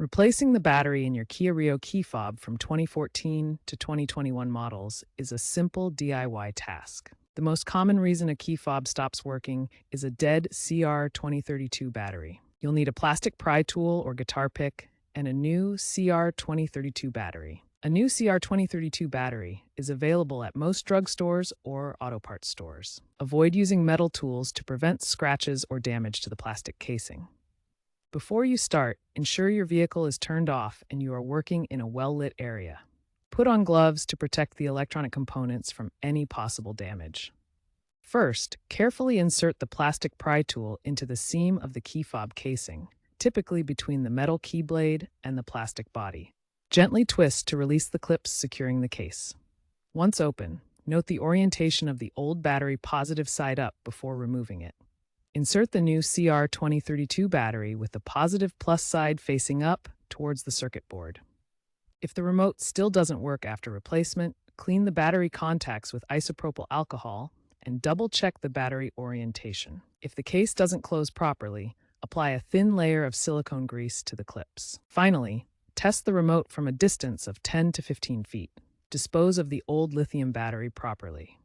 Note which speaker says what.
Speaker 1: Replacing the battery in your Kia Rio key fob from 2014 to 2021 models is a simple DIY task. The most common reason a key fob stops working is a dead CR2032 battery. You'll need a plastic pry tool or guitar pick and a new CR2032 battery. A new CR2032 battery is available at most drugstores or auto parts stores. Avoid using metal tools to prevent scratches or damage to the plastic casing. Before you start, ensure your vehicle is turned off and you are working in a well-lit area. Put on gloves to protect the electronic components from any possible damage. First, carefully insert the plastic pry tool into the seam of the key fob casing, typically between the metal key blade and the plastic body. Gently twist to release the clips securing the case. Once open, note the orientation of the old battery positive side up before removing it. Insert the new CR2032 battery with the positive plus side facing up towards the circuit board. If the remote still doesn't work after replacement, clean the battery contacts with isopropyl alcohol and double-check the battery orientation. If the case doesn't close properly, apply a thin layer of silicone grease to the clips. Finally, test the remote from a distance of 10 to 15 feet. Dispose of the old lithium battery properly.